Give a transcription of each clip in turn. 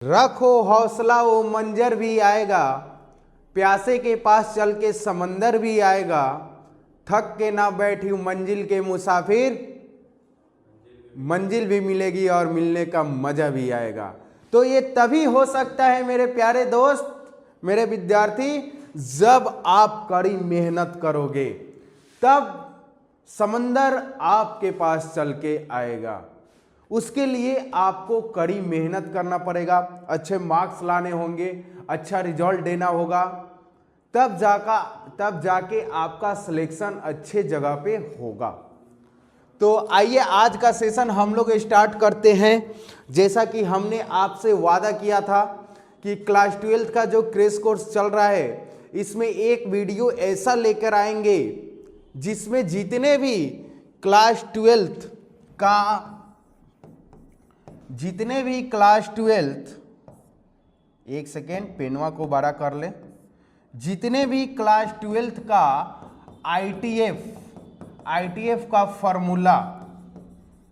रखो हौसला वो मंजर भी आएगा, प्यासे के पास चल के समंदर भी आएगा, थक के ना बैठी मंजिल के मुसाफिर, मंजिल भी मिलेगी और मिलने का मजा भी आएगा। तो ये तभी हो सकता है मेरे प्यारे दोस्त, मेरे विद्यार्थी, जब आप कड़ी मेहनत करोगे, तब समंदर आपके पास चल के आएगा। उसके लिए आपको कड़ी मेहनत करना पड़ेगा, अच्छे मार्क्स लाने होंगे, अच्छा रिजल्ट देना होगा, तब जाके आपका सिलेक्शन अच्छे जगह पे होगा। तो आइए आज का सेशन हम लोग स्टार्ट करते हैं। जैसा कि हमने आपसे वादा किया था कि क्लास 12 का जो क्रैश कोर्स चल रहा है, इसमें एक वीडियो ऐसा लेकर आएंगे जिसमें जितने भी क्लास 12 एक सेकेंड पेनवा को बड़ा कर ले, जितने भी क्लास 12 का आईटीएफ का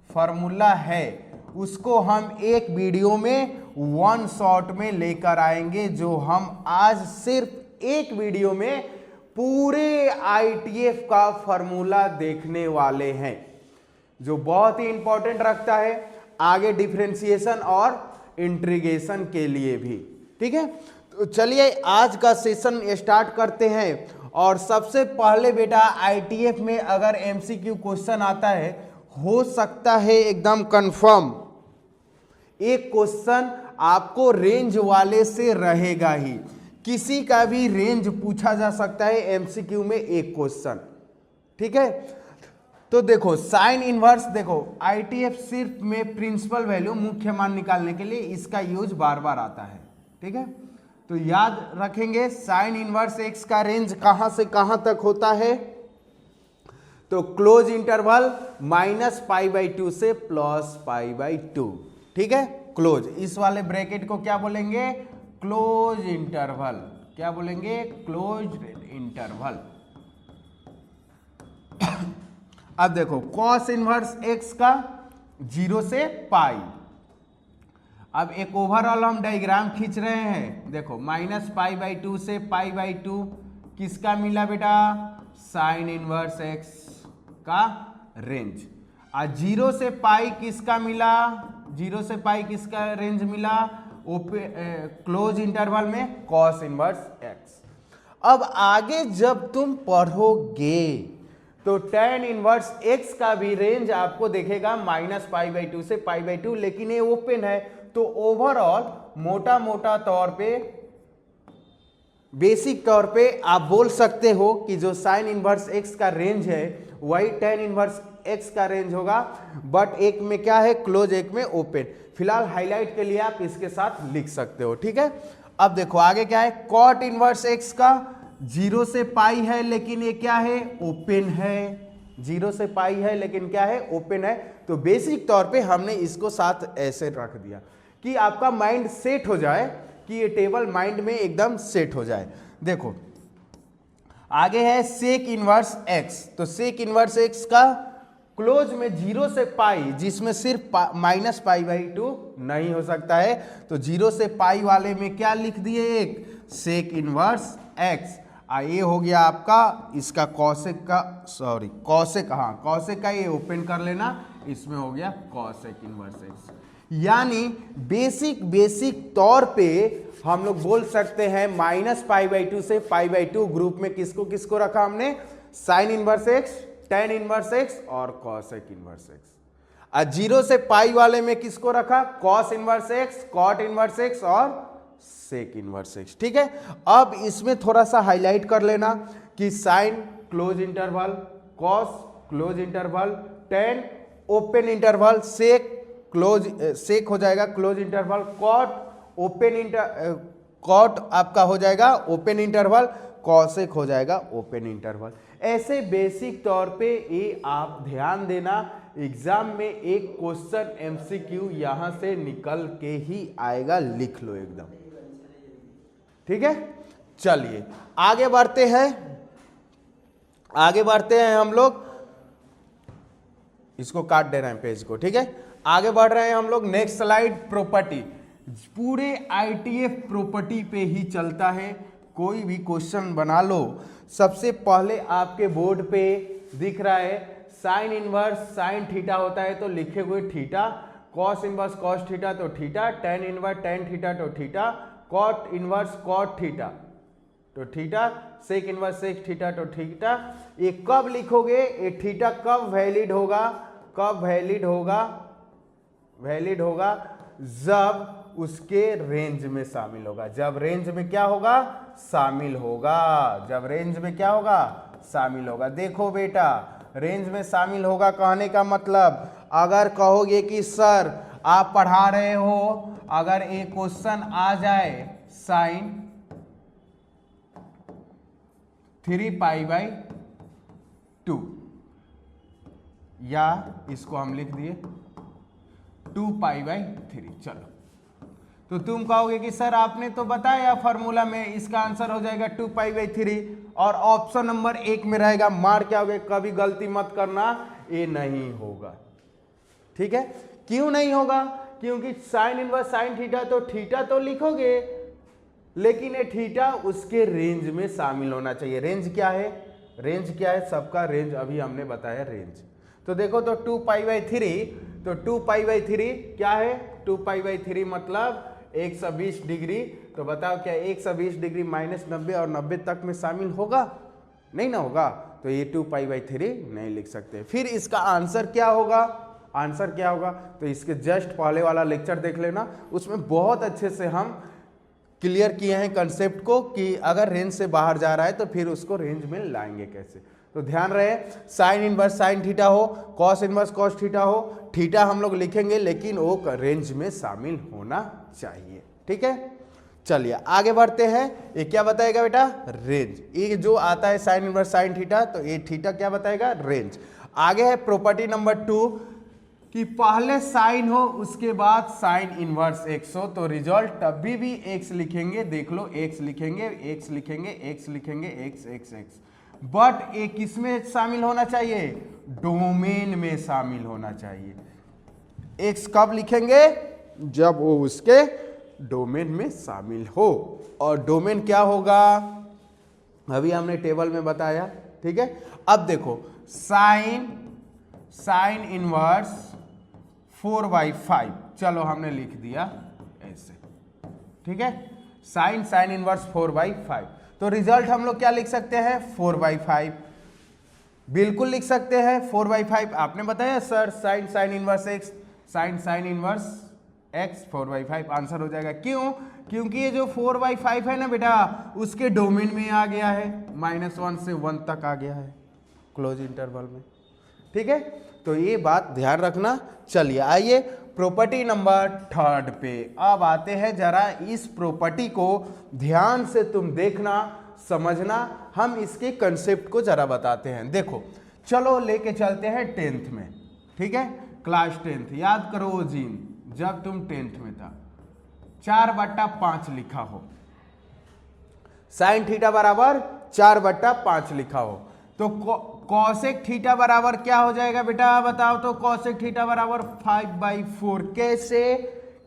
फॉर्मूला है, उसको हम एक वीडियो में वन शॉट में लेकर आएंगे, जो हम आज सिर्फ एक वीडियो में पूरे आईटीएफ का फॉर्मूला देखने वाले हैं, जो बहुत ही इंपॉर्टेंट रखता है आगे डिफरेंशिएशन और इंटीग्रेशन के लिए भी। ठीक है, तो चलिए आज का सेशन स्टार्ट करते हैं। और सबसे पहले बेटा, आईटीएफ में अगर एमसीक्यू क्वेश्चन आता है, हो सकता है एकदम कंफर्म एक क्वेश्चन आपको रेंज वाले से रहेगा ही, किसी का भी रेंज पूछा जा सकता है एमसीक्यू में एक क्वेश्चन। ठीक है, तो देखो साइन इनवर्स, देखो आईटीएफ सिर्फ में प्रिंसिपल वैल्यू मुख्य मान निकालने के लिए इसका यूज बार बार आता है। ठीक है, तो याद रखेंगे साइन इनवर्स एक्स का रेंज कहां से कहां तक होता है, तो क्लोज इंटरवल -π/2 से +π/2। ठीक है, क्लोज, इस वाले ब्रैकेट को क्या बोलेंगे, क्लोज इंटरवल। क्या बोलेंगे, क्लोज इंटरवल। अब देखो कॉस इनवर्स एक्स का 0 से पाई। अब एक ओवरऑल हम डायग्राम खींच रहे हैं, देखो -π/2 से π/2 किसका मिला बेटा, साइन इनवर्स एक्स का रेंज। और 0 से पाई किसका मिला, 0 से पाई किसका रेंज मिला, क्लोज इंटरवल में कॉस इनवर्स एक्स। अब आगे जब तुम पढ़ोगे तो tan इनवर्स एक्स का भी रेंज आपको देखेगा -π/2 से π/2, लेकिन ये ओपन है, तो ओवरऑल मोटा मोटा तौर पे, बेसिक तौर पे आप बोल सकते हो कि जो साइन इनवर्स एक्स का रेंज है वही tan इनवर्स एक्स का रेंज होगा, बट एक में क्या है क्लोज, एक में ओपन। फिलहाल हाईलाइट के लिए आप इसके साथ लिख सकते हो। ठीक है, अब देखो आगे क्या है, कॉट इनवर्स एक्स का 0 से पाई है, लेकिन ये क्या है, ओपन है। 0 से पाई है लेकिन क्या है, ओपन है। तो बेसिक तौर पे हमने इसको साथ ऐसे रख दिया कि आपका माइंड सेट हो जाए, कि ये टेबल माइंड में एकदम सेट हो जाए। देखो आगे है सेक इनवर्स एक्स, तो सेक इनवर्स एक्स का क्लोज में 0 से पाई, जिसमें सिर्फ -π/2 नहीं हो सकता है, तो 0 से पाई वाले में क्या लिख दिए, एक सेक इनवर्स एक्स। ये हो गया आपका इसका कॉसेक का, सॉरी कॉसेक, हाँ कॉसेक का ये ओपन कर लेना, इसमें हो गया कॉसेक इनवर्स एक्स। यानी बेसिक तौर पे हम लोग बोल सकते हैं -π/2 से π/2 ग्रुप में किसको किसको रखा हमने, sine inverse X, tan inverse X और कॉसेक इनवर्स एक्स। 0 से पाई वाले में किसको रखा, cos inverse X, cot inverse X और सेक इनवर्स एक्स। ठीक है, अब इसमें थोड़ा सा हाईलाइट कर लेना कि sine close interval, cos close interval, tan open interval, sec हो जाएगा क्लोज इंटरवल, कॉट आपका हो जाएगा ओपन इंटरवल, कॉसेक हो जाएगा ओपन इंटरवल। ऐसे बेसिक तौर पे ये आप ध्यान देना, एग्जाम में एक क्वेश्चन एमसीक्यू यहां से निकल के ही आएगा, लिख लो एकदम। ठीक है, चलिए आगे बढ़ते हैं हम लोग, इसको काट दे रहे हैं पेज को। ठीक है, आगे बढ़ रहे हैं हम लोग, नेक्स्ट स्लाइड, प्रॉपर्टी। पूरे ITF प्रॉपर्टी पे ही चलता है। कोई भी क्वेश्चन बना लो, सबसे पहले आपके बोर्ड पे दिख रहा है साइन इनवर्स साइन थीटा होता है तो लिखे हुए theta, cos inverse cos theta तो theta, tan inverse tan theta तो theta, cot inverse cot theta तो theta, sec inverse sec theta तो थीटा। ये कब लिखोगे, ये थीटा कब वैलिड होगा, कब वैलिड होगा, वैलिड होगा जब उसके रेंज में शामिल होगा। जब रेंज में क्या होगा, शामिल होगा। जब रेंज में क्या होगा, शामिल होगा। देखो बेटा, रेंज में शामिल होगा कहने का मतलब, अगर कहोगे कि सर आप पढ़ा रहे हो, अगर एक क्वेश्चन आ जाए साइन 3π/2 या इसको हम लिख दिए 2π/3, चलो तो तुम कहोगे कि सर आपने तो बताया फॉर्मूला में, इसका आंसर हो जाएगा 2π/3 और ऑप्शन नंबर 1 में रहेगा। मार क्या होगा, कभी गलती मत करना, ये नहीं होगा। ठीक है, क्यों नहीं होगा, क्योंकि साइन इनवर्स साइन थीटा तो थीटा तो लिखोगे, लेकिन ये थीटा उसके रेंज में शामिल होना चाहिए। रेंज क्या है, रेंज क्या है, सबका रेंज अभी हमने बताया रेंज। तो देखो तो 2π/3, तो 2π/3 क्या है, 2π/3 मतलब 120 डिग्री। तो बताओ क्या 120 डिग्री -90 और 90 तक में शामिल होगा, नहीं ना होगा, तो ये 2π/3 नहीं लिख सकते। फिर इसका आंसर क्या होगा, आंसर क्या होगा, तो इसके जस्ट पहले वाला लेक्चर देख लेना, उसमें बहुत अच्छे से हम क्लियर किए हैं कंसेप्ट को कि अगर रेंज से बाहर जा रहा है तो फिर उसको रेंज में लाएंगे कैसे। तो ध्यान रहे, साइन इनवर्स साइन थीटा हो, कॉस इनवर्स कॉस थीटा हो, थीटा हम लोग लिखेंगे लेकिन वो रेंज में शामिल होना चाहिए। ठीक है, चलिए आगे बढ़ते हैं। ये क्या बताएगा बेटा, रेंज। ये जो आता है साइन इनवर्स साइन थीटा, तो ये थीटा क्या बताएगा, रेंज। आगे है प्रॉपर्टी नंबर 2 कि पहले साइन हो उसके बाद साइन इनवर्स एक्स हो, तो रिजल्ट तभी भी एक्स लिखेंगे। देख लो, एक्स लिखेंगे, एक्स लिखेंगे, एक्स लिखेंगे, एक्स एक्स एक्स, बट एक किसमें शामिल होना चाहिए, डोमेन में शामिल होना चाहिए। एक्स कब लिखेंगे, जब वो उसके डोमेन में शामिल हो, और डोमेन क्या होगा अभी हमने टेबल में बताया। ठीक है, अब देखो साइन इनवर्स 4/5, चलो हमने लिख दिया ऐसे। ठीक है, साइन इनवर्स 4/5, तो रिजल्ट हम लोग क्या लिख सकते हैं, 4/5 बिल्कुल लिख सकते हैं। 4/5 आपने बताया sir sign inverse x, sign inverse x 4/5 answer हो जाएगा। क्यों, क्योंकि ये जो 4/5 है ना बेटा, उसके डोमेन में आ गया है, -1 से 1 तक आ गया है क्लोज इंटरवल में। ठीक है, तो ये बात ध्यान रखना। चलिए आइए प्रॉपर्टी नंबर 3 पे अब आते हैं। जरा इस प्रॉपर्टी को ध्यान से तुम देखना, समझना, हम इसके कंसेप्ट को जरा बताते हैं। देखो चलो लेके चलते हैं 10th में। ठीक है, क्लास 10th याद करो वो जीन, जब तुम 10th में था 4/5 लिखा हो, साइन थीटा बराबर 4/5 लिखा हो, तो कॉसेक थीटा बराबर क्या हो जाएगा बेटा बताओ, तो कॉसेक थीटा बराबर 5/4। कैसे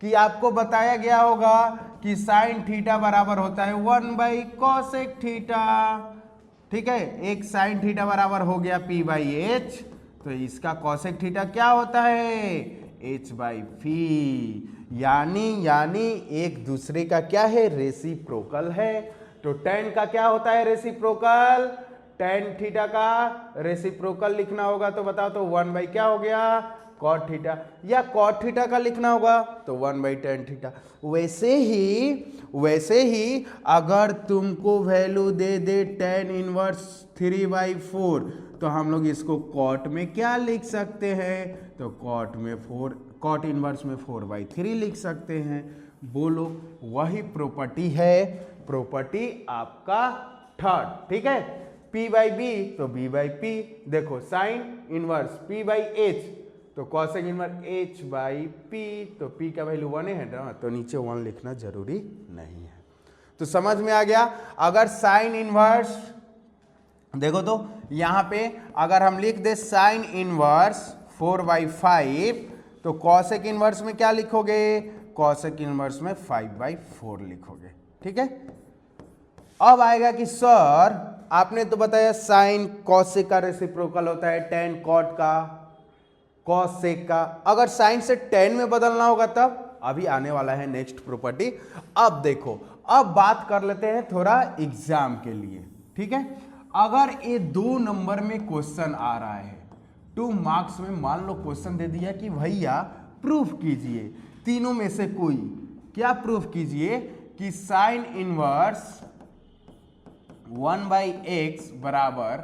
कि आपको बताया गया होगा कि साइन थीटा बराबर होता है 1/कॉसेक थीटा। ठीक है, एक साइन थीटा बराबर हो गया p/h, तो इसका कॉसेक थीटा क्या होता है, h/p, यानी एक दूसरे का क्या है, रेसिप्रोकल है। तो tan का क्या होता है, रेसिप्रोकल, tan थीटा का रेसिप्रोकल लिखना होगा तो बताओ, तो 1/ क्या हो गया, cot थीटा, या cot थीटा का लिखना होगा तो 1/tan थीटा। वैसे ही अगर तुमको वैल्यू दे दे tan इनवर्स 3/4, तो हम लोग इसको cot में क्या लिख सकते हैं, तो cot इनवर्स में 4/3 लिख सकते हैं। बोलो, वही प्रॉपर्टी है, प्रॉपर्टी आपका 3rd। ठीक है, p/b तो b/p, देखो साइन इनवर्स p/h तो कॉसेक इनवर्स h/p, तो p का वैल्यू 1 है ना, तो नीचे 1 लिखना जरूरी नहीं है। तो समझ में आ गया। अगर साइन इनवर्स देखो तो यहां पे अगर हम लिख दे साइन इनवर्स 4/5, तो कॉसेक इनवर्स में क्या लिखोगे, कॉसेक इनवर्स में 5/4 लिखोगे। ठीक है, अब आएगा कि सर आपने तो बताया साइन कॉसेक का रेसिप्रोकल होता है, टेन कॉट का, कॉसेक का। अगर साइन से टेन में बदलना होगा तब अभी आने वाला है नेक्स्ट प्रॉपर्टी। अब देखो, अब बात कर लेते हैं थोड़ा एग्जाम के लिए। ठीक है, अगर ये 2 नंबर में क्वेश्चन आ रहा है 2 मार्क्स में, मान लो क्वेश्चन दे दिया कि भैया प्रूफ कीजिए तीनों में से कोई, क्या प्रूफ कीजिए कि साइन इनवर्स 1/x बराबर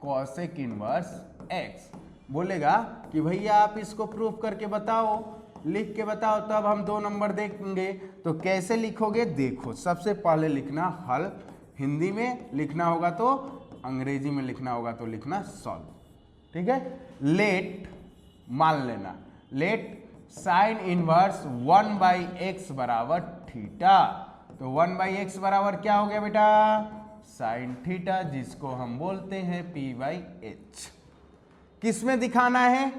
कॉसेक इनवर्स x। बोलेगा कि भैया आप इसको प्रूफ करके बताओ, लिख के बताओ, तब हम 2 नंबर देखेंगे। तो कैसे लिखोगे? देखो, सबसे पहले लिखना हल, हिंदी में लिखना होगा तो अंग्रेजी में लिखना होगा तो लिखना सॉल्व। ठीक है, लेट, मान लेना लेट साइन इनवर्स 1/x बराबर थीटा। तो 1/x बराबर क्या हो गया बेटा? साइन थीटा, जिसको हम बोलते हैं p/h। किस में दिखाना है?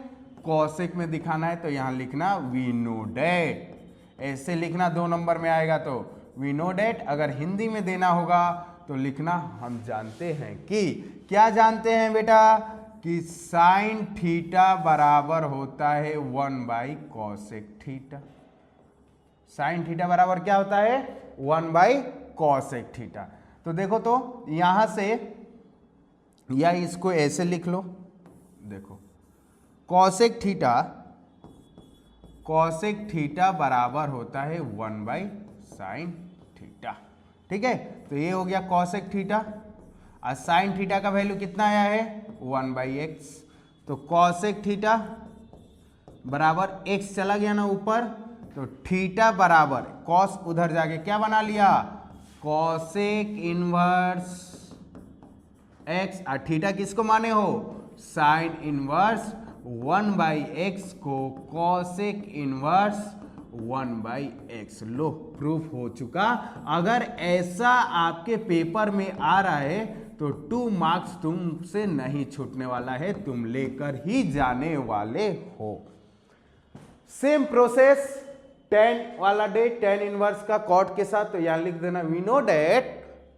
कॉसेक में दिखाना है, तो यहां लिखना वी नो डेट। ऐसे लिखना 2 नंबर में आएगा तो वी नो डेट। अगर हिंदी में देना होगा तो लिखना हम जानते हैं कि, क्या जानते हैं बेटा? कि साइन थीटा बराबर होता है 1/कॉसेक थीटा। साइन थीटा बराबर क्या होता है? 1/कॉसेक थीटा। तो देखो, तो यहां से या इसको ऐसे लिख लो, देखो कॉसेक थीटा बराबर होता है 1/साइन थीटा। ठीक है, तो ये हो गया कॉसेक थीटा। और साइन थीटा का वैल्यू कितना आया है? 1/x। तो कॉसेक थीटा बराबर x चला गया ना ऊपर, तो थीटा बराबर कॉस उधर जाके क्या बना लिया? Cosec inverse x। और थीटा किसको माने हो? साइन इनवर्स 1/x को कॉसेक इनवर्स 1/x। लो, प्रूफ हो चुका। अगर ऐसा आपके पेपर में आ रहा है तो 2 मार्क्स तुमसे नहीं छूटने वाला है, तुम लेकर ही जाने वाले हो। सेम प्रोसेस 10 वाला डे, टेन इनवर्स का कॉट के साथ। तो यहां लिख देना we know that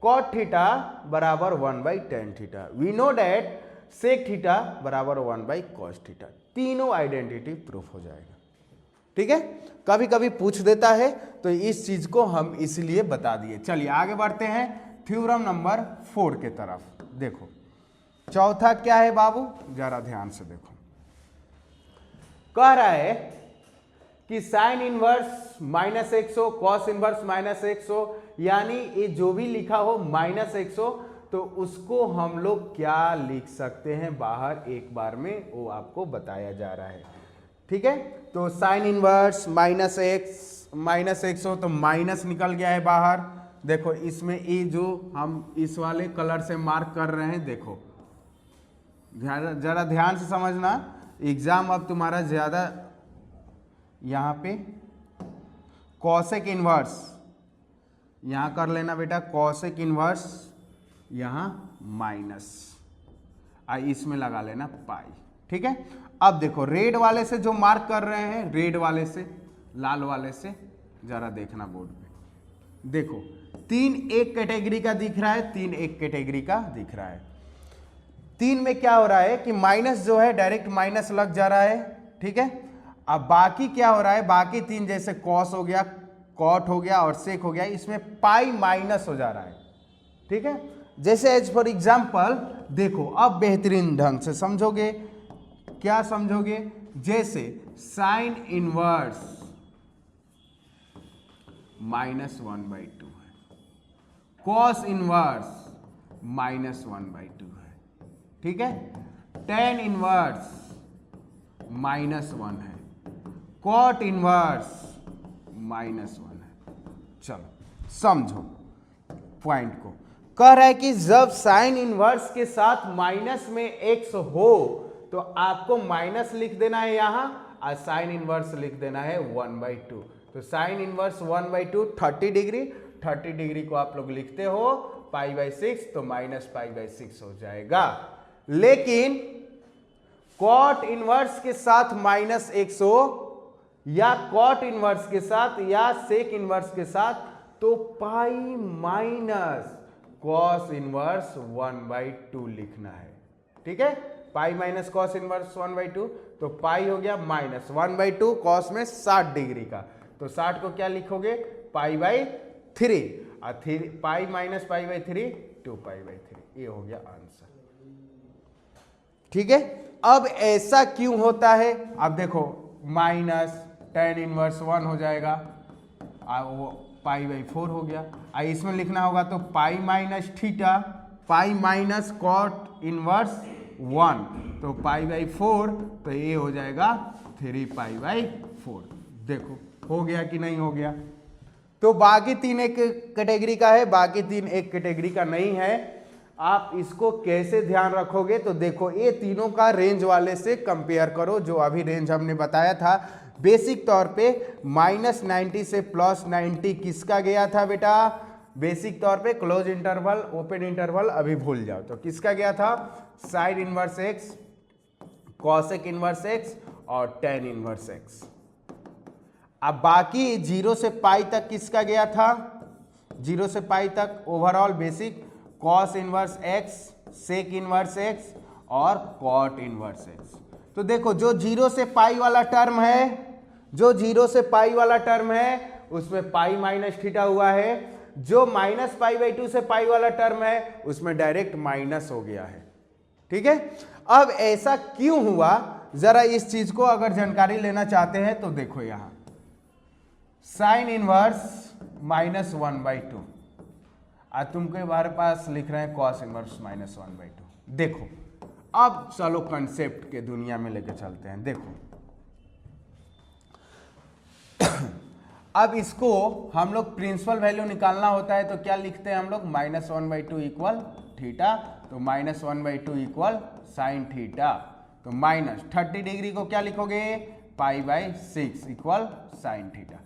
cot theta बराबर 1/tan theta, we know that sec theta बराबर 1/cos थीटा। तीनों आइडेंटिटी प्रूफ हो जाएगा। ठीक है, कभी कभी पूछ देता है तो इस चीज को हम इसलिए बता दिए। चलिए आगे बढ़ते हैं थ्योरम नंबर 4 के तरफ। देखो चौथा क्या है बाबू, जरा ध्यान से देखो। कह रहा है कि साइन इनवर्स -x हो, कॉस इनवर्स -x हो, यानी ये जो भी लिखा हो -x हो, तो उसको हम लोग क्या लिख सकते हैं बाहर एक बार में, वो आपको बताया जा रहा है। ठीक है, तो साइन इनवर्स -x हो तो माइनस निकल गया है बाहर। देखो इसमें ये जो हम इस वाले कलर से मार्क कर रहे हैं, देखो जरा ध्यान से समझना, एग्जाम अब तुम्हारा ज्यादा यहां पे कॉसेक इनवर्स यहां कर लेना बेटा, कॉसेक इनवर्स यहां माइनस, इसमें लगा लेना पाई। ठीक है, अब देखो रेड वाले से जो मार्क कर रहे हैं, रेड वाले से, लाल वाले से, जरा देखना बोर्ड पे। देखो 3 एक कैटेगरी का दिख रहा है, 3 एक कैटेगरी का दिख रहा है। 3 में क्या हो रहा है कि माइनस जो है डायरेक्ट माइनस लग जा रहा है। ठीक है, अब बाकी क्या हो रहा है, बाकी 3 जैसे कॉस हो गया, कॉट हो गया और सेक हो गया, इसमें पाई माइनस हो जा रहा है। ठीक है, जैसे एज फॉर एग्जाम्पल देखो, अब बेहतरीन ढंग से समझोगे। क्या समझोगे? जैसे साइन इनवर्स -1/2 है, कॉस इनवर्स -1/2 है। ठीक है, टेन इनवर्स -1 है, कॉट इनवर्स -1 है। चलो समझो पॉइंट को। कह रहा है कि जब साइन इनवर्स के साथ माइनस में x हो तो आपको माइनस लिख देना है यहां, और साइन इनवर्स लिख देना है 1/2। तो साइन इनवर्स 1/2 30 डिग्री, 30 डिग्री को आप लोग लिखते हो π/6, तो -π/6 हो जाएगा। लेकिन कॉट इनवर्स के साथ -x हो, या कॉट इनवर्स के साथ या सेक इनवर्स के साथ, तो पाई माइनस कॉस इनवर्स 1/2 लिखना है। ठीक है, पाई माइनस कॉस इनवर्स 1/2, तो पाई हो गया माइनस 1/2 कॉस में 60 डिग्री का, तो 60 को क्या लिखोगे पाई/3, और पाई माइनस पाई/3 2π/3, ये हो गया आंसर। ठीक है, अब ऐसा क्यों होता है, अब देखो माइनस tan इनवर्स 1 हो जाएगा, वो पाई/4 हो गया, इसमें लिखना होगा तो pi minus theta, pi minus cot inverse 1, तो पाई/4, तो ये हो जाएगा 3π/4। देखो हो गया कि नहीं हो गया। तो बाकी 3 एक कैटेगरी का है, बाकी 3 एक कैटेगरी का नहीं है। आप इसको कैसे ध्यान रखोगे, तो देखो ये तीनों का रेंज वाले से कंपेयर करो, जो अभी रेंज हमने बताया था। बेसिक तौर पे -90 से +90 किसका गया था बेटा, बेसिक तौर पे क्लोज इंटरवल, ओपन इंटरवल अभी भूल जाओ, तो किसका गया था sign inverse x, cosec inverse x और tan इनवर्स x। अब बाकी 0 से पाई तक किसका गया था, 0 से पाई तक overall basic cos inverse x, sec inverse x और कॉट इनवर्स x। तो देखो जो 0 से पाई वाला टर्म है, जो 0 से पाई वाला टर्म है उसमें पाई माइनस थीटा हुआ है, जो -π/2 से पाई वाला टर्म है उसमें डायरेक्ट माइनस हो गया है। ठीक है, अब ऐसा क्यों हुआ, जरा इस चीज को अगर जानकारी लेना चाहते हैं तो देखो यहां साइन इनवर्स -1/2 और तुमके हमारे पास लिख रहे हैं कॉस इनवर्स -1/2। देखो अब चलो कंसेप्ट के दुनिया में लेके चलते हैं। देखो अब इसको हम लोग प्रिंसिपल वैल्यू निकालना होता है, तो क्या लिखते हैं हम लोग -1/2 इक्वल थीटा, तो -1/2 इक्वल साइन थीटा, तो -30 डिग्री को क्या लिखोगे π/6 इक्वल साइन थीटा।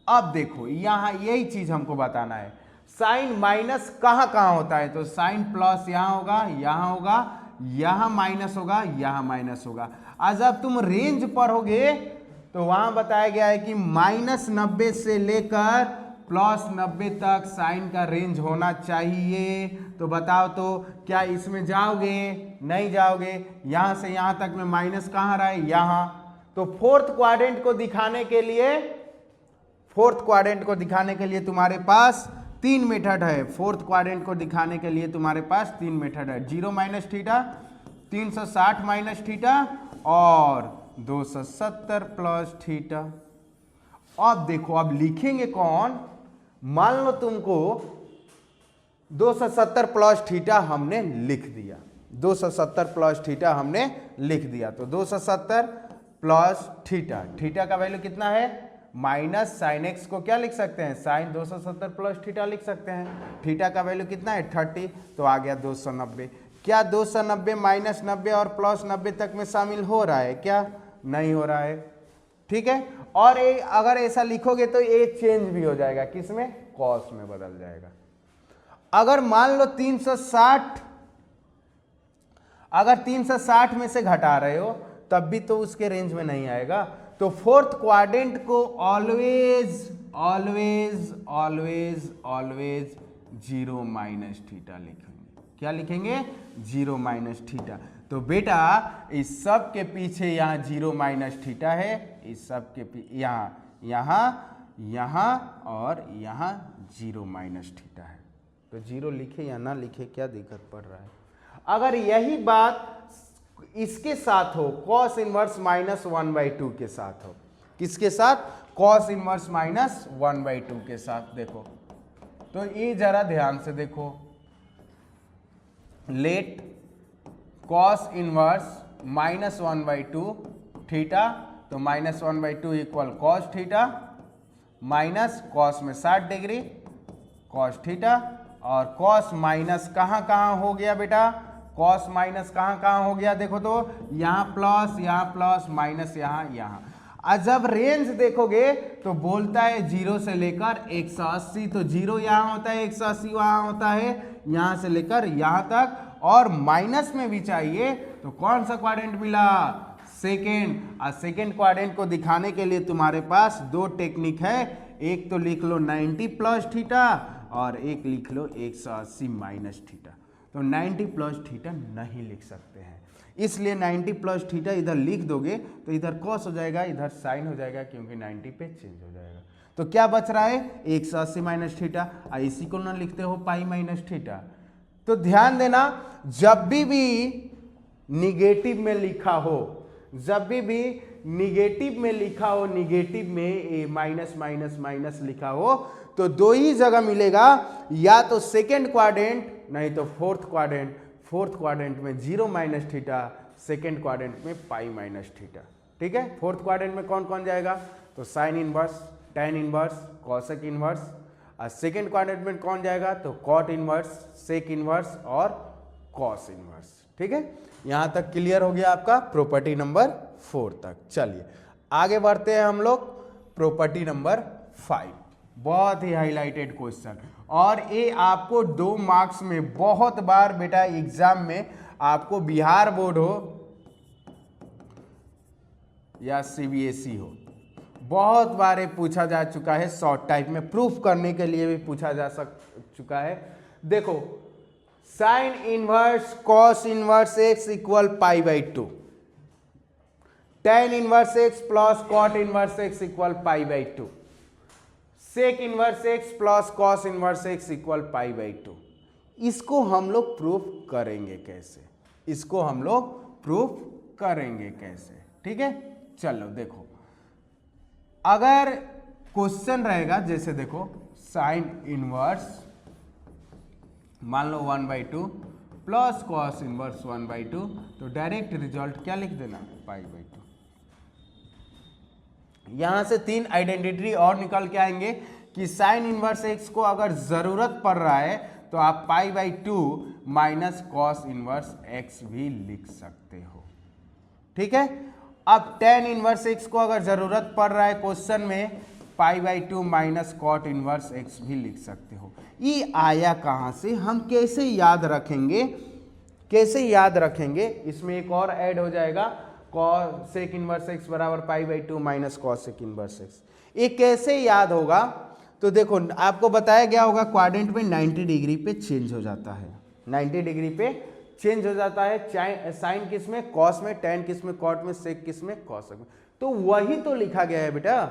अब देखो यहां यही चीज हमको बताना है, साइन माइनस कहां कहां होता है, तो साइन प्लस यहां होगा, यहां होगा, यहां माइनस होगा, यहां माइनस होगा। आज जब तुम रेंज पढ़ोगे तो वहां बताया गया है कि -90 से लेकर +90 तक साइन का रेंज होना चाहिए। तो बताओ तो क्या इसमें जाओगे, नहीं जाओगे, यहां से यहां तक में माइनस कहां रहा है, यहां। तो फोर्थ क्वाड्रेंट को दिखाने के लिए तुम्हारे पास 3 मेथड है। फोर्थ क्वाड्रेंट को दिखाने के लिए तुम्हारे पास 3 मेथड है, 0 माइनस थीटा, 360 माइनस थीटा और 270 प्लस थीटा। अब देखो अब लिखेंगे कौन, मान लो तुमको 270 प्लस थीटा हमने लिख दिया, 270 प्लस थीटा हमने लिख दिया, तो 270 प्लस थीटा, थीटा का वैल्यू कितना है माइनस साइन एक्स को क्या लिख सकते हैं, साइन 270 प्लस थीटा लिख सकते हैं। थीटा का वैल्यू कितना है 30, तो आ गया 290। क्या 290 -90 और +90 तक में शामिल हो रहा है, क्या नहीं हो रहा है। ठीक है, और ये अगर ऐसा लिखोगे तो ये चेंज भी हो जाएगा, किसमें कॉस में बदल जाएगा। अगर मान लो 360, अगर 360 में से घटा रहे हो तब भी तो उसके रेंज में नहीं आएगा। तो फोर्थ क्वाड्रेंट को always always always always 0 minus theta लिखेंगे। क्या लिखेंगे 0 माइनस थीटा। तो बेटा इस सब के पीछे यहाँ 0 माइनस थीटा है, इस सब के यहाँ यहाँ यहाँ और यहाँ 0 माइनस थीटा है। तो 0 लिखे या ना लिखे क्या दिक्कत पड़ रहा है। अगर यही बात इसके साथ हो, कॉस इनवर्स -1/2 के साथ हो, किसके साथ, कॉस इनवर्स -1/2 के साथ। देखो तो ये जरा ध्यान से देखो, लेट कॉस इनवर्स -1/2 थीटा, तो -1/2 equal cos theta minus cos में 60 डिग्री कॉस थीटा, और कॉस माइनस कहाँ कहाँ हो गया बेटा, कॉस माइनस कहाँ कहाँ हो गया, देखो तो यहाँ प्लस माइनस यहाँ। और जब रेंज देखोगे तो बोलता है 0 से लेकर 180, तो 0 यहाँ होता है, 180 वहाँ होता है, यहाँ से लेकर यहाँ तक, और माइनस में भी चाहिए तो कौन सा क्वाड्रेंट मिला, सेकेंड क्वाड्रेंट को दिखाने के लिए तुम्हारे पास दो टेक्निक है, एक तो लिख लो 90 प्लस थीटा और एक लिख लो 180 माइनस थीटा। तो 90 प्लस थीटा नहीं लिख सकते हैं, इसलिए 90 प्लस थीटा इधर लिख दोगे तो इधर कॉस हो जाएगा, इधर साइन हो जाएगा, क्योंकि 90 पे चेंज हो जाएगा। तो क्या बच रहा है 180 माइनस थीटा, इसी को ना लिखते हो पाई माइनस थीटा। तो ध्यान देना, जब भी निगेटिव में लिखा हो, जब भी निगेटिव में लिखा हो, निगेटिव में माइनस माइनस माइनस लिखा हो, तो दो ही जगह मिलेगा, या तो सेकेंड क्वाड्रेंट नहीं तो फोर्थ क्वाड्रेंट। फोर्थ क्वाड्रेंट में 0 माइनस थीटा, सेकेंड क्वाड्रेंट में पाई माइनस थीटा। ठीक है, फोर्थ क्वाड्रेंट में कौन कौन जाएगा, तो sine inverse, tan inverse, cosec inverse. और सेकेंड क्वाड्रेंट में कौन जाएगा, तो कॉट इनवर्स, सेक इनवर्स और कॉस इनवर्स। ठीक है, यहां तक क्लियर हो गया आपका प्रॉपर्टी नंबर 4 तक। चलिए आगे बढ़ते हैं हम लोग प्रॉपर्टी नंबर 5। बहुत ही हाईलाइटेड क्वेश्चन, और ये आपको 2 मार्क्स में बहुत बार बेटा एग्जाम में आपको बिहार बोर्ड हो या सीबीएसई हो, बहुत बार ये पूछा जा चुका है, शॉर्ट टाइप में प्रूफ करने के लिए भी पूछा जा चुका है। देखो, sine inverse cos inverse X equal pi by 2, tan inverse x plus cot inverse X equal pi by 2, sec inverse x plus cos inverse X equal pi by 2। इसको हम लोग प्रूफ करेंगे कैसे, इसको हम लोग प्रूफ करेंगे कैसे? ठीक है, चलो देखो, अगर क्वेश्चन रहेगा जैसे देखो साइन इनवर्स मान लो 1/2 प्लस कॉस इनवर्स 1/2, तो डायरेक्ट रिजल्ट क्या लिख देना, पाई बाई 2। यहां से 3 आइडेंटिटी और निकल के आएंगे कि साइन इनवर्स एक्स को अगर जरूरत पड़ रहा है तो आप पाई by 2 minus cos inverse X भी लिख सकते हो। ठीक है, अब टेन इनवर्स एक्स को अगर जरूरत पड़ रहा है क्वेश्चन में, pi by 2 minus cot inverse X भी लिख सकते हो। ये आया कहां से, हम कैसे याद रखेंगे, कैसे याद रखेंगे, इसमें एक और ऐड हो जाएगा, कॉसेक इनवर्स एक्स बराबर पाई by 2 minus cosec inverse x. ये कैसे याद होगा, तो देखो आपको बताया गया होगा क्वाड्रेंट में 90 डिग्री पे चेंज हो जाता है, 90 डिग्री पे चेंज हो जाता है, साइन किस में, कॉस में, टेन किस में, कॉट में, सेक किस में, कॉसेक में। तो वही तो लिखा गया है बेटा,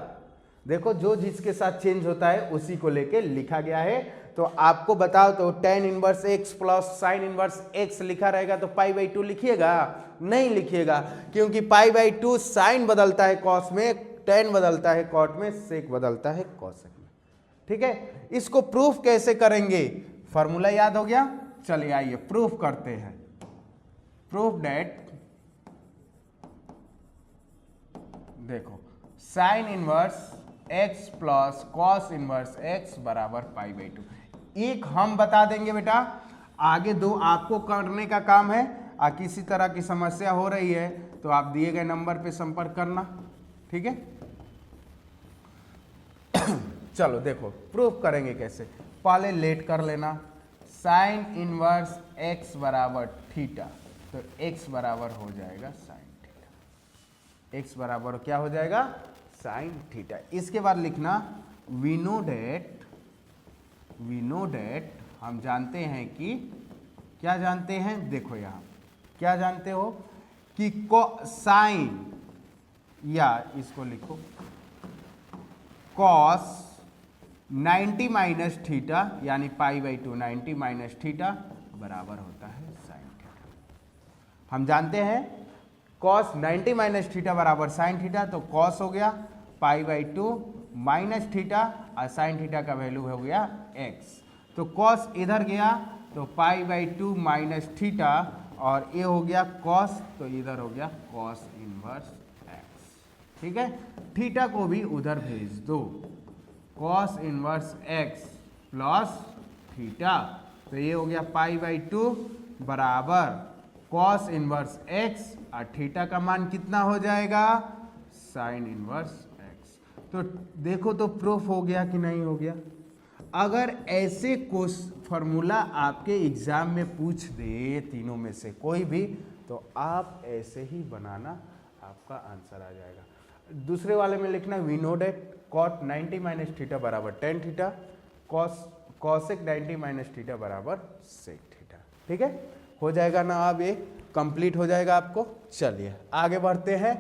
देखो जो जिसके साथ चेंज होता है उसी को लेके लिखा गया है। तो आपको बताओ तो ten inverse x plus sine inverse x लिखा रहेगा तो पाई बाई 2 लिखिएगा, नहीं लिखिएगा, क्योंकि पाई बाई 2 साइन बदलता है कॉस में, टेन बदलता है कॉट में, सेक बदलता है कॉसेक में। ठीक है, इसको प्रूफ कैसे करेंगे, फॉर्मूला याद हो गया, चलिए आइए प्रूफ करते हैं। प्रूफ डेट, देखो sine inverse x plus cos inverse x बराबर पाई बाई 2। एक हम बता देंगे बेटा, आगे 2 आपको करने का काम है। किसी तरह की समस्या हो रही है तो आप दिए गए नंबर पे संपर्क करना। ठीक है, चलो देखो प्रूफ करेंगे कैसे, पहले लेट कर लेना, साइन इनवर्स एक्स बराबर थीटा, तो एक्स बराबर हो जाएगा साइन थीटा, एक्स बराबर क्या हो जाएगा, साइन थीटा। इसके बाद लिखना वी नो डेट, हम जानते हैं कि, क्या जानते हैं, देखो यहाँ क्या जानते हो कि साइन, या इसको लिखो कॉस 90 माइनस थीटा यानी पाई बाई 2 90 माइनस थीटा बराबर होता है साइन थीटा। हम जानते हैं कॉस 90 माइनस थीटा बराबर साइन थीटा, तो कॉस हो गया पाई बाई 2 माइनस थीटा और साइन थीटा का वैल्यू हो गया एक्स, तो कॉस इधर गया तो पाई बाई 2 माइनस थीटा, और ये हो गया कॉस, तो इधर हो गया कॉस इनवर्स एक्स। ठीक है, थीटा को भी उधर भेज दो, cos inverse x plus theta, तो ये हो गया पाई बाई 2 बराबर कॉस इनवर्स एक्स, और थीटा का मान कितना हो जाएगा, साइन इनवर्स एक्स। तो देखो तो प्रूफ हो गया कि नहीं हो गया। अगर ऐसे फॉर्मूला आपके एग्जाम में पूछ दे तीनों में से कोई भी, तो आप ऐसे ही बनाना, आपका आपका आंसर आ जाएगा। दूसरे वाले में लिखना we know that cot 90 minus theta बराबर tan theta, cosec 90 minus theta बराबर सेक थीटा। ठीक है, हो जाएगा ना, अब ये कंप्लीट हो जाएगा आपको। चलिए आगे बढ़ते हैं।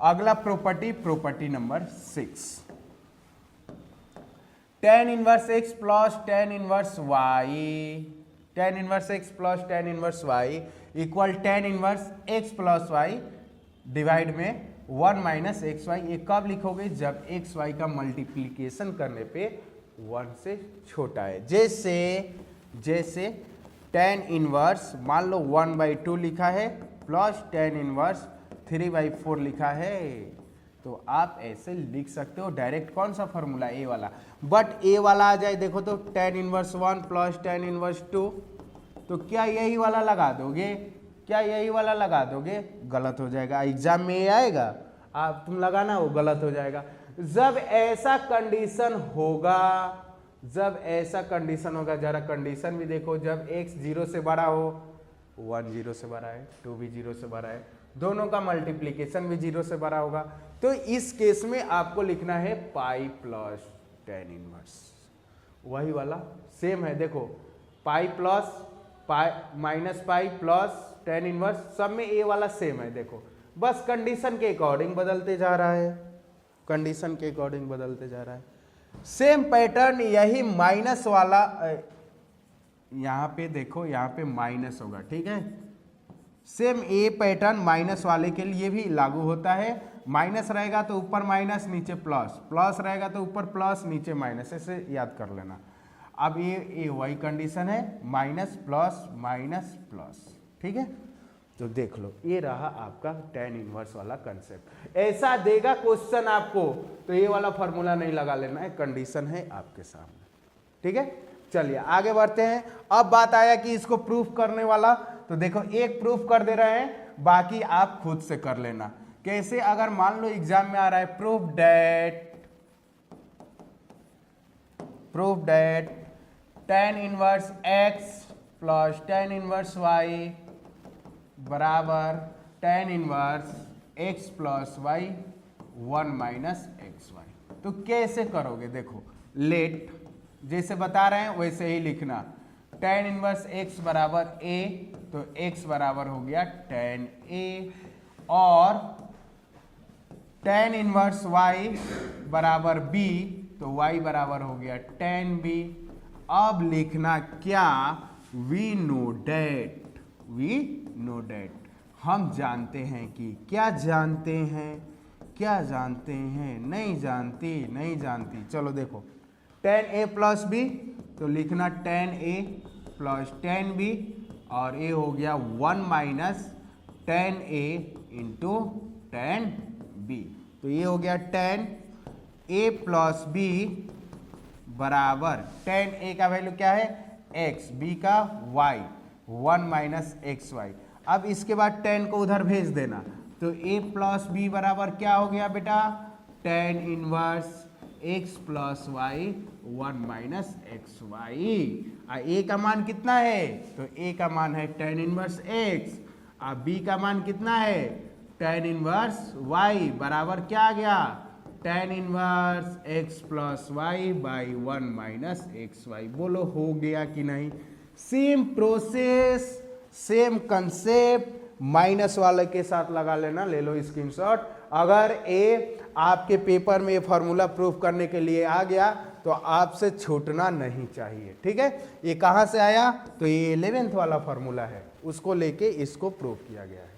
अगला property number 6, tan inverse x plus tan inverse y, tan inverse x plus tan inverse y equal tan inverse x plus y divide में 1 माइनस एक्स वाई। ये कब लिखोगे? जब एक्स वाई का मल्टीप्लीकेशन करने पे 1 से छोटा है। जैसे tan इनवर्स मान लो 1/2 लिखा है प्लस tan इनवर्स 3/4 लिखा है, तो आप ऐसे लिख सकते हो डायरेक्ट। कौन सा फॉर्मूला? ए वाला। बट ए वाला आ जाए देखो तो tan inverse 1 plus tan inverse 2, तो क्या यही वाला लगा दोगे? गलत हो जाएगा। एग्जाम में ये आएगा, आप तुम लगाना, वो गलत हो जाएगा। जब ऐसा कंडीशन होगा, जरा कंडीशन भी देखो, जब x 0 से बड़ा हो, 1 0 से बड़ा है, 2 भी 0 से बड़ा है, दोनों का मल्टीप्लीकेशन भी 0 से बड़ा होगा, तो इस केस में आपको लिखना है पाई प्लस tan इनवर्स। वही वाला सेम है, देखो pi plus pi minus pi plus tan inverse, सब में ए वाला सेम है। देखो बस कंडीशन के अकॉर्डिंग बदलते जा रहा है, सेम पैटर्न। यही माइनस वाला यहाँ पे देखो, यहाँ पे माइनस होगा, ठीक है। सेम ए पैटर्न माइनस वाले के लिए भी लागू होता है। माइनस रहेगा तो ऊपर माइनस नीचे प्लस, प्लस रहेगा तो ऊपर प्लस नीचे माइनस, ऐसे याद कर लेना। अब ये वही कंडीशन है, माइनस प्लस माइनस प्लस, ठीक है। तो देख लो, ये रहा आपका tan इनवर्स वाला कंसेप्ट। ऐसा देगा क्वेश्चन आपको, तो ये वाला फॉर्मूला नहीं लगा लेना है, कंडीशन है आपके सामने, ठीक है। चलिए आगे बढ़ते हैं। अब बात आया कि इसको प्रूफ करने वाला, तो देखो एक प्रूफ कर दे रहे हैं, बाकी आप खुद से कर लेना। कैसे? अगर मान लो एग्जाम में आ रहा है proof that tan inverse x plus tan inverse y बराबर tan inverse x plus y 1 minus X Y. तो कैसे करोगे? देखो लेट, जैसे बता रहे हैं वैसे ही लिखना। tan इनवर्स x बराबर a, तो x बराबर हो गया tan a, और tan इनवर्स y बराबर b, तो y बराबर हो गया tan b। अब लिखना क्या? वी नो डेट, हम जानते हैं कि, क्या जानते हैं, नहीं जानती। चलो देखो tan a प्लस b, तो लिखना tan a plus tan b, और ये हो गया 1 minus tan a into tan b। तो ये हो गया tan a प्लस b बराबर tan a का वैल्यू क्या है? x, b का y, 1 माइनस एक्स वाई। अब इसके बाद tan को उधर भेज देना, तो a प्लस b बराबर क्या हो गया बेटा? tan inverse x plus Y 1 minus X Y. a का मान कितना है? तो a का मान है tan इनवर्स x, और b का मान कितना है? tan इनवर्स y बराबर क्या आ गया? tan inverse x plus Y by 1 minus X Y. बोलो हो गया कि नहीं? Same process, same concept, minus वाले के साथ लगा लेना, ले लो स्क्रीनशॉट। अगर ए आपके पेपर में ये फार्मूला प्रूफ करने के लिए आ गया तो आपसे छूटना नहीं चाहिए, ठीक है। ये कहाँ से आया? तो ये 11th वाला फार्मूला है, उसको लेके इसको प्रूफ किया गया है,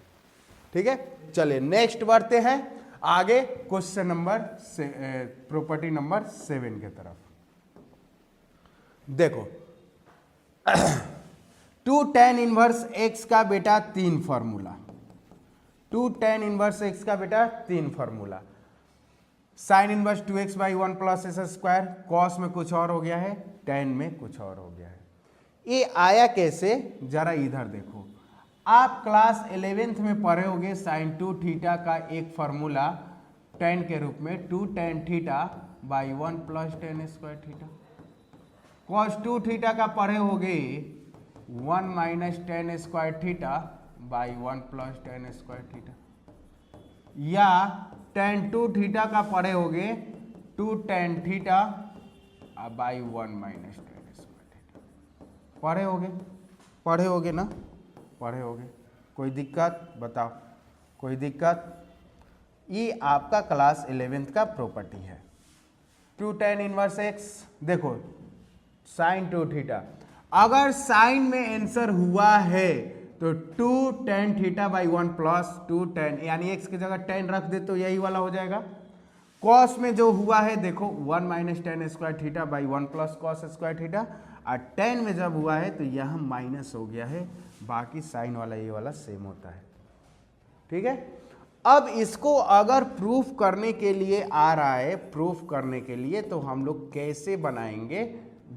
ठीक है। चलिए नेक्स्ट बढ़ते हैं आगे, क्वेश्चन नंबर प्रॉपर्टी नंबर 7 के तरफ। देखो 2 tan इनवर्स x का बेटा 3 फार्मूला, 2 tan इनवर्स x का बेटा 3 formula. Sine inverse 2x by 1 plus S square, cos में कुछ और हो गया है, tan में कुछ और हो गया है। ये आया कैसे? जरा इधर देखो, आप क्लास 11th में पढ़े होंगे साइन 2 थीटा का एक फार्मूला tan के रूप में 2 tan theta by 1 plus tan square theta. Cos 2 theta का पढ़े होंगे 1 minus tan square theta by 1 plus tan square theta. या tan 2 थीटा का पढ़े होगे 2 tan theta by 1 minus tan square theta. पढ़े होगे ना, पढ़े होगे। कोई दिक्कत बताओ, कोई दिक्कत? ये आपका क्लास 11th का प्रॉपर्टी है। 2 tan इनवर्स x, देखो साइन 2 थीटा, अगर साइन में आंसर हुआ है तो 2 tan theta by 1 plus 2 tan, यानी x की जगह tan रख दे तो यही वाला हो जाएगा। कॉस में जो हुआ है देखो 1 minus tan square theta by 1 plus cos square theta, और tan में जब हुआ है तो यहाँ माइनस हो गया है, बाकी साइन वाला ये वाला सेम होता है। ठीक है, अब इसको अगर प्रूफ करने के लिए आ रहा है, प्रूफ करने के लिए, तो हम लोग कैसे बनाएंगे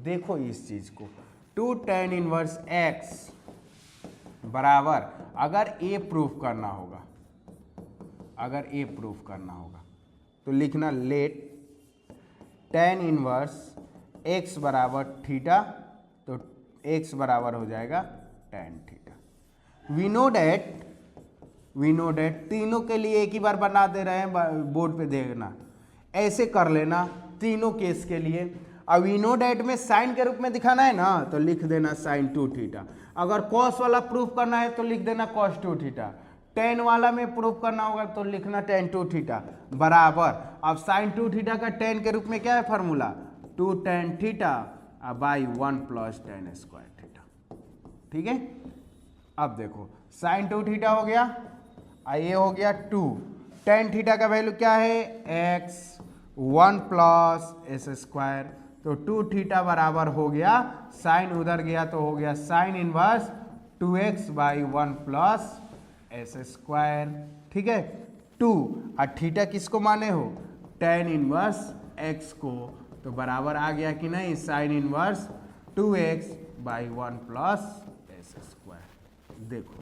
देखो इस चीज को। 2 tan इनवर्स x बराबर, अगर a प्रूफ करना होगा, अगर a प्रूफ करना होगा तो लिखना लेट tan इनवर्स x बराबर थीटा, तो x बराबर हो जाएगा tan theta. We know that तीनों के लिए एक ही बार बना दे रहे हैं, बोर्ड पे देखना, ऐसे कर लेना तीनों केस के लिए। अब वी नो डेट में साइन के रूप में दिखाना है ना, तो लिख देना साइन 2 थीटा। अगर कॉस वाला प्रूफ करना है तो लिख देना कॉस 2 थीटा। टेन वाला में प्रूफ करना होगा तो लिखना tan 2 थीटा बराबर, अब साइन 2 थीटा का tan के रूप में क्या है formula, 2 tan theta by 1 plus tan square theta. ठीक है, अब देखो साइन 2 थीटा हो गया, ये हो गया 2 tan थीटा का वैल्यू क्या है x, 1 प्लस एस स्क्वायर, तो 2 थीटा बराबर हो गया, साइन उधर गया तो हो गया sine inverse 2x by 1 plus S square. ठीक है, 2 और थीटा किसको माने हो, tan इनवर्स x को, तो बराबर आ गया कि नहीं sine inverse 2x by 1 plus S square. देखो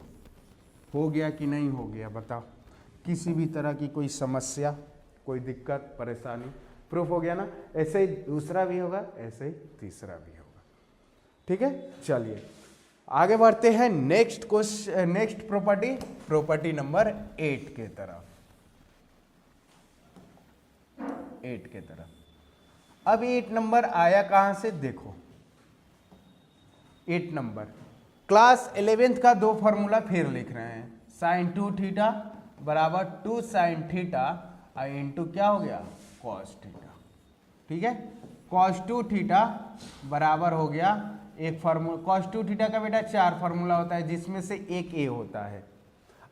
हो गया कि नहीं हो गया बताओ, किसी भी तरह की कोई समस्या, कोई दिक्कत परेशानी, प्रूफ हो गया ना। ऐसे ही दूसरा भी होगा, ऐसे ही तीसरा भी होगा। ठीक है, चलिए आगे बढ़ते हैं next question, next property number 8 के तरफ, 8 के तरफ। अब 8 नंबर आया कहां से देखो, 8 नंबर क्लास 11th का दो फॉर्मूला फिर लिख रहे हैं, साइन 2 थीटा बराबर 2 साइन थीटा इंटू क्या हो गया कॉस थीटा। ठीक है, कॉस 2 थीटा बराबर हो गया एक फार्मूला, कॉस 2 थीटा का बेटा 4 फार्मूला होता है जिसमें से एक ए होता है।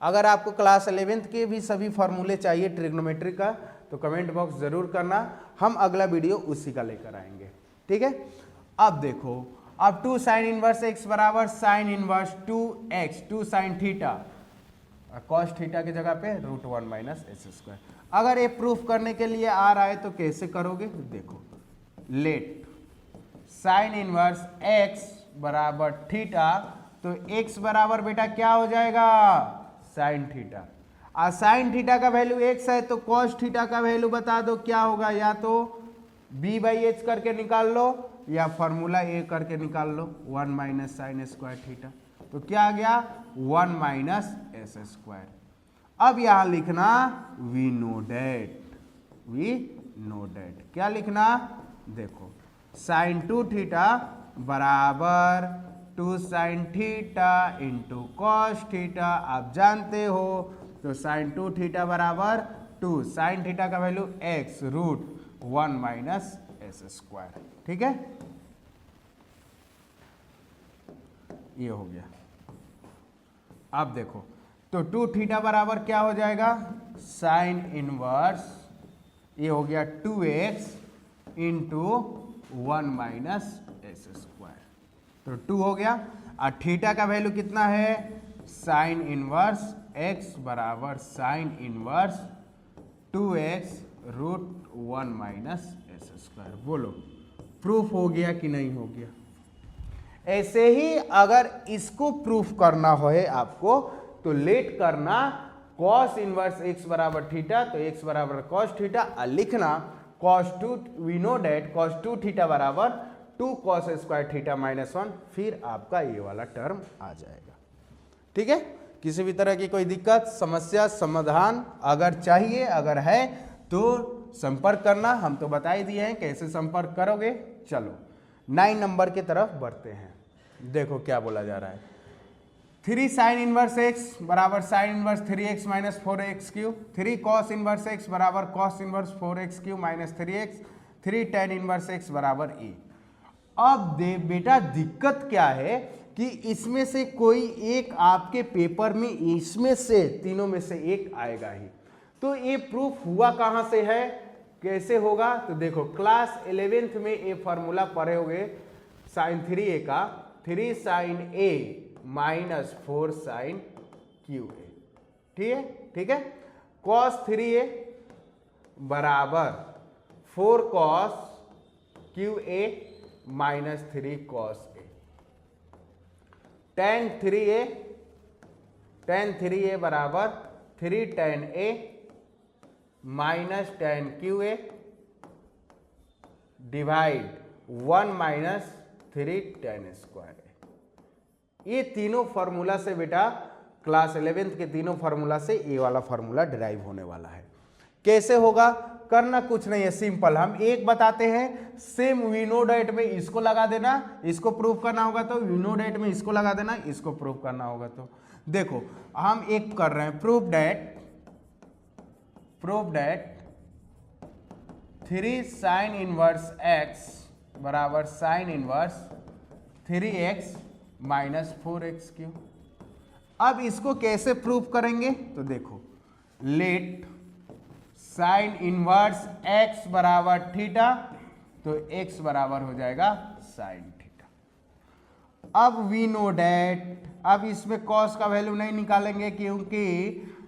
अगर आपको क्लास 11th के भी सभी फार्मूले चाहिए ट्रिग्नोमेट्री का तो कमेंट बॉक्स जरूर करना, हम अगला वीडियो उसी का लेकर आएंगे। ठीक है, अब देखो, अब 2 साइन इनवर्स x बराबर sine inverse 2x, 2 sine theta, cos theta की जगह पे √1 माइनस एस स्क्वायर। अगर ये प्रूफ करने के लिए आ रहा है तो कैसे करोगे देखो, लेट साइन इनवर्स x बराबर थीटा, तो x बराबर बेटा क्या हो जाएगा साइन थीटा, और साइन थीटा का वैल्यू x है तो कॉस थीटा का वैल्यू बता दो क्या होगा, या तो b बाई एच करके निकाल लो या फॉर्मूला a करके निकाल लो, 1 माइनस साइन स्क्वायर थीटा, तो क्या आ गया 1 माइनस एस स्क्वायर। अब यहां लिखना वी नो डेट, क्या लिखना देखो, साइन 2 थीटा बराबर 2 sine theta into cos theta, आप जानते हो तो साइन 2 थीटा बराबर 2 साइन थीटा का value x √1 minus S square. ठीक है, ये हो गया। अब देखो तो 2 थीटा बराबर क्या हो जाएगा साइन इनवर्स, ये हो गया 2x into 1 minus S square, तो 2 हो गया, और थीटा का वैल्यू कितना है साइन इनवर्स x बराबर sine inverse 2x √1 minus S square. बोलो प्रूफ हो गया कि नहीं हो गया। ऐसे ही अगर इसको प्रूफ करना हो है आपको तो लेट करना कॉस इनवर्स x बराबर थीटा, तो x बराबर कॉस थीटा, और लिखना cos 2, we know that cos 2 theta बराबर 2 कॉस स्क्वायर थीटा माइनस 1, फिर आपका ये वाला टर्म आ जाएगा। ठीक है, किसी भी तरह की कोई दिक्कत, समस्या, समाधान अगर चाहिए, अगर है तो संपर्क करना। हम तो बता ही दिए हैं कैसे संपर्क करोगे। चलो 9 नंबर की तरफ बढ़ते हैं। देखो क्या बोला जा रहा है, 3 साइन इनवर्स एक्स बराबर sine inverse 3x minus 4x cube, 3 cos inverse x बराबर cos inverse 4x cube minus 3x, 3 tan inverse x बराबर ए। अब दे बेटा दिक्कत क्या है कि इसमें से कोई एक आपके पेपर में इसमें से तीनों में से एक आएगा ही। तो ये प्रूफ हुआ कहां से है, कैसे होगा, तो देखो क्लास 11th में ये फॉर्मूला पढ़े होंगे साइन 3a का, 3 sine a minus 4 sine cube a. ठीक है, कॉस 3a बराबर 4 cos cube a minus 3 cos a, tan 3a बराबर 3 tan a minus tan cube a divide 1 minus 3 tan square a. ये तीनों फॉर्मूला से बेटा क्लास 11th के तीनों फॉर्मूला से ये वाला फॉर्मूला डिराइव होने वाला है। कैसे होगा, करना कुछ नहीं है, सिंपल। हम एक बताते हैं, सेम वी नो डेट में इसको लगा देना, इसको प्रूव करना होगा तो वी नो डेट में इसको लगा देना, इसको प्रूव करना होगा तो देखो हम एक कर रहे हैं, prove that 3 sine inverse x बराबर sine inverse 3x minus 4x cube. अब इसको कैसे प्रूव करेंगे, तो देखो लेट साइन इनवर्स x बराबर थीटा, तो x बराबर हो जाएगा साइन थीटा। अब वी नो डेट, अब इसमें cos का वैल्यू नहीं निकालेंगे क्योंकि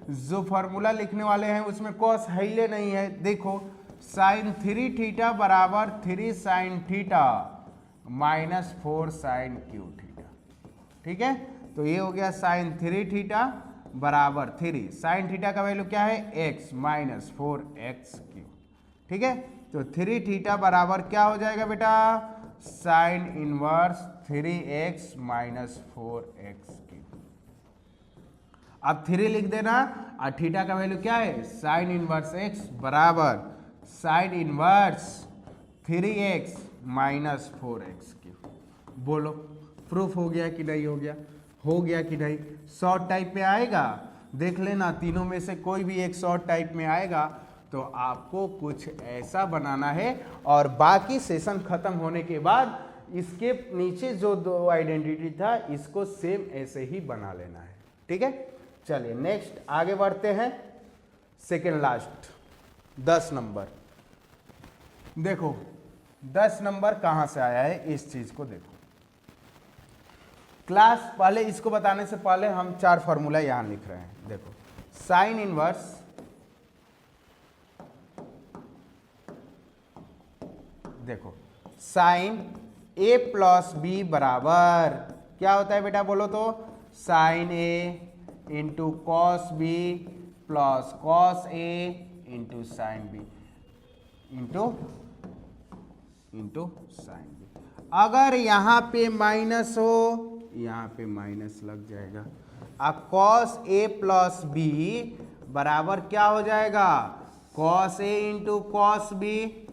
जो फॉर्मूला लिखने वाले हैं उसमें cos हिले नहीं है। देखो साइन 3 थीटा बराबर 3 sine theta minus 4 sine cube theta. ठीक है, तो ये हो गया साइन 3 थीटा बराबर 3 साइन थीटा का वैल्यू क्या है x माइनस 4x क्यू। ठीक है, तो 3 थीटा बराबर क्या हो जाएगा बेटा, sign inverse 3x minus 4x cube. अब 3 लिख देना और थीटा का वैल्यू क्या है, साइन इनवर्स x बराबर sine inverse 3x minus 4x Q. बोलो प्रूफ हो गया कि नहीं हो गया, हो गया कि नहीं। शॉर्ट टाइप में आएगा, देख लेना तीनों में से कोई भी एक शॉर्ट टाइप में आएगा तो आपको कुछ ऐसा बनाना है और बाकी सेशन खत्म होने के बाद इसके नीचे जो दो आइडेंटिटी था इसको सेम ऐसे ही बना लेना है। ठीक है, चलिए नेक्स्ट आगे बढ़ते हैं। सेकेंड लास्ट 10 नंबर, देखो 10 नंबर कहां से आया है, इस चीज को देखो। क्लास पहले इसको बताने से पहले हम 4 फॉर्मूला यहां लिख रहे हैं। देखो साइन इनवर्स, देखो साइन a प्लस बी बराबर क्या होता है बेटा, बोलो तो sine a into cos b plus cos a into sine b into sine b. अगर यहां पे माइनस हो, यहां पे माइनस लग जाएगा। अब कॉस ए प्लस बी बराबर क्या हो जाएगा, cos a into cos b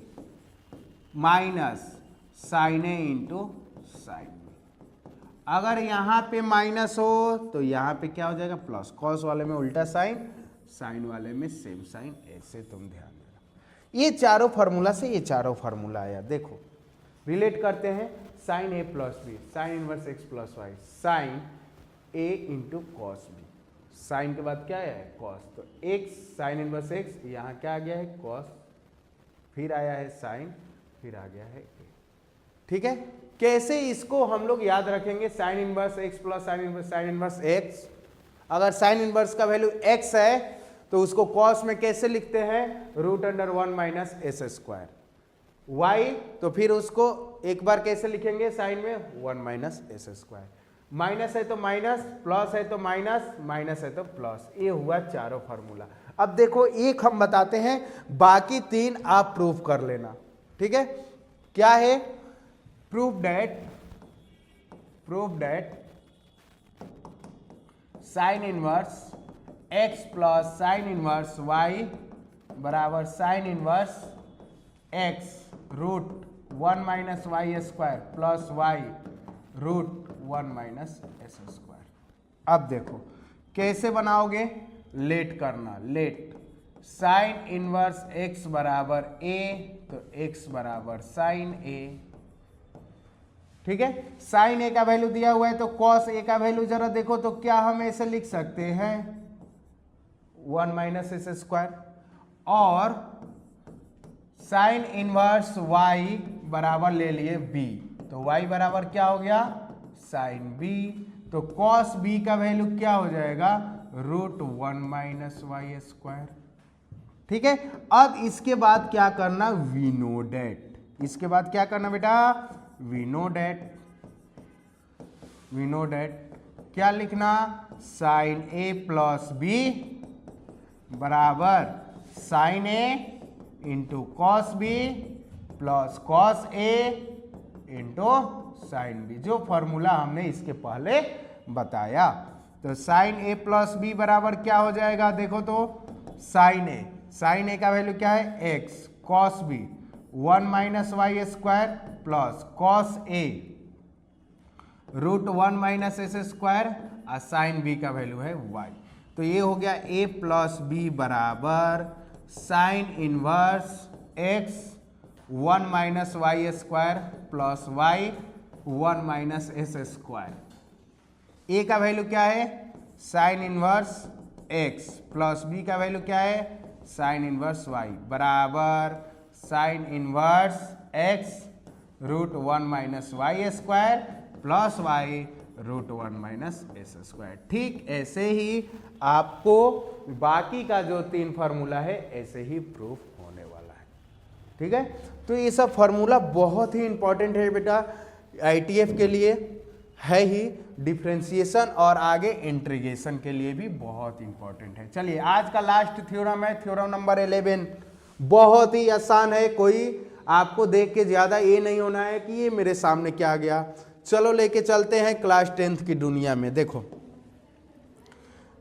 minus sine a into sine b. अगर यहां पे माइनस हो तो यहां पे क्या हो जाएगा प्लस, कॉस वाले में उल्टा साइन, साइन वाले में सेम साइन, ऐसे तुम ध्यान देना। ये चारों फार्मूला से ये चारों फार्मूला आया। देखो रिलेट करते हैं, sine a plus b, sine inverse x plus y, sine a into cos b, sine के बाद क्या है कॉस, तो एक्स साइन इनवर्स एक्स, यहाँ क्या आ गया है कॉस, फिर आया है साइन, फिर आ गया है ए। ठीक है, कैसे इसको हम लोग याद रखेंगे, sine inverse x plus sine inverse X. अगर साइन इनवर्स का वैल्यू एक्स है तो उसको कॉस में कैसे लिखते हैं, root under 1 minus S square. Y तो फिर उसको एक बार कैसे लिखेंगे, साइन में 1 माइनस एस स्क्वायर। माइनस है तो माइनस, प्लस है तो माइनस, माइनस है तो प्लस। ये हुआ चारों फार्मूला। अब देखो एक हम बताते हैं, बाकी 3 आप प्रूफ कर लेना। ठीक है, क्या है, proof that sine inverse x plus sine inverse y बराबर sine inverse x root 1 minus Y square plus y root 1 minus S square. अब देखो कैसे बनाओगे, लेट करना, लेट साइन इनवर्स x बराबर a, तो x बराबर साइन a, ठीक है। साइन a का वैल्यू दिया हुआ है तो कॉस a का वैल्यू जरा देखो तो क्या हम ऐसे लिख सकते हैं 1 माइनस एस स्क्वायर, और साइन इनवर्स y बराबर ले लिए b, तो y बराबर क्या हो गया साइन b, तो कॉस b का वैल्यू क्या हो जाएगा रूट 1 माइनस वाई स्क्वायर, ठीक है। अब इसके बाद क्या करना, वी नो डेट, इसके बाद क्या करना बेटा, we know that, we know that क्या लिखना, साइन a प्लस b बराबर sine a into cos b plus cos a into sine b, जो फॉर्मूला हमने इसके पहले बताया। तो साइन a प्लस b बराबर क्या हो जाएगा, देखो तो साइन a का वैल्यू क्या है x, cos b 1 minus Y square plus cos a root 1 minus S square, और साइन b का वैल्यू है y। तो ये हो गया a प्लस b बराबर sine inverse x 1 minus Y square plus y 1 minus S square. a का value क्या है sine inverse x plus b का वैल्यू क्या है साइन इनवर्स y बराबर sine inverse x root 1 minus Y square plus y root 1 minus S square. ठीक ऐसे ही आपको बाकी का जो 3 फार्मूला है ऐसे ही प्रूफ होने वाला है, ठीक है। तो ये सब फार्मूला बहुत ही इंपॉर्टेंट है बेटा, आईटीएफ के लिए है ही, डिफरेंशिएशन और आगे इंटीग्रेशन के लिए भी बहुत इंपॉर्टेंट है। चलिए आज का लास्ट थ्योरम है थ्योरम नंबर 11, बहुत ही आसान है, कोई आपको देख के ज्यादा ये नहीं होना है कि ये मेरे सामने क्या आ गया। चलो लेके चलते हैं क्लास 10th की दुनिया में। देखो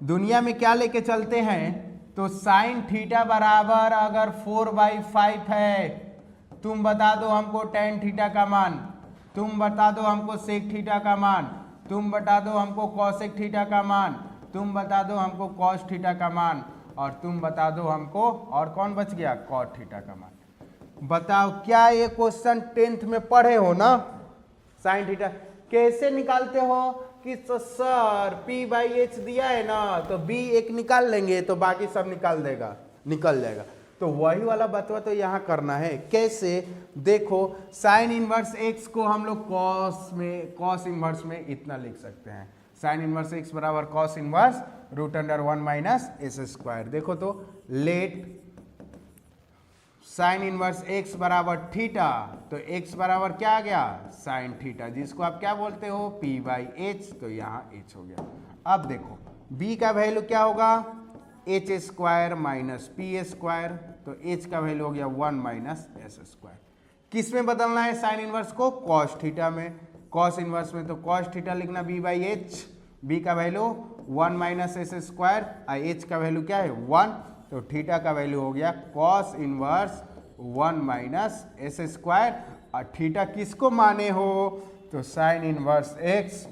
दुनिया में क्या लेके चलते हैं, तो साइन थीटा बराबर अगर 4/5 है, तुम बता दो हमको टेन थीटा का मान, तुम बता दो हमको सेक थीटा का मान, तुम बता दो हमको कॉसेक थीटा का मान, तुम बता दो हमको कॉस थीटा का मान, और तुम बता दो हमको, और कौन बच गया, कॉट थीटा का मान। बताओ क्या ये क्वेश्चन 10th में पढ़े हो ना। साइन थीटा कैसे निकालते हो कि तो सर p/h दिया है ना तो b एक निकाल लेंगे तो बाकी सब निकल जाएगा। तो वही वाला बतवा तो यहाँ करना है। कैसे, देखो साइन इनवर्स x को हम लोग कॉस इनवर्स में इतना लिख सकते हैं, साइन इनवर्स x बराबर cos inverse root under 1 minus S square. देखो तो लेट साइन इनवर्स x बराबर थीटा, तो x बराबर क्या आ गया साइन थीटा, जिसको आप क्या बोलते हो p/h, तो यहाँ h हो गया। अब देखो b का वैल्यू क्या होगा h square minus p square, तो h का वैल्यू हो गया 1 माइनस एस स्क्वायर। किस में बदलना है साइन इनवर्स को, कॉस थीटा में, कॉस इनवर्स में तो कॉस थीटा लिखना b/h, b का value 1 minus S square, h का वैल्यू क्या है 1, तो थीटा का वैल्यू हो गया cos inverse 1 minus S square. और थीटा किसको माने हो, तो साइन इनवर्स x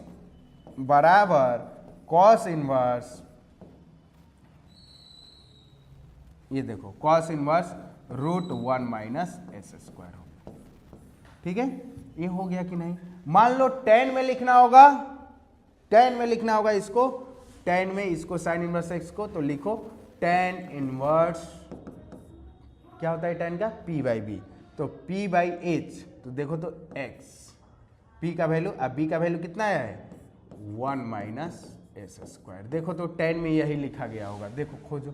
बराबर कॉस इनवर्स, ये देखो cos inverse root 1 minus S square हो गया, ठीक है। ये हो गया कि नहीं। मान लो 10 में लिखना होगा, 10 में लिखना होगा इसको, 10 में इसको साइन इनवर्स x को, तो लिखो tan इनवर्स क्या होता है tan का p/b, तो p/h, तो देखो तो x, p का वैल्यू, अब b का वैल्यू कितना है 1 माइनस एस स्क्वायर। देखो तो tan में यही लिखा गया होगा, देखो खोजो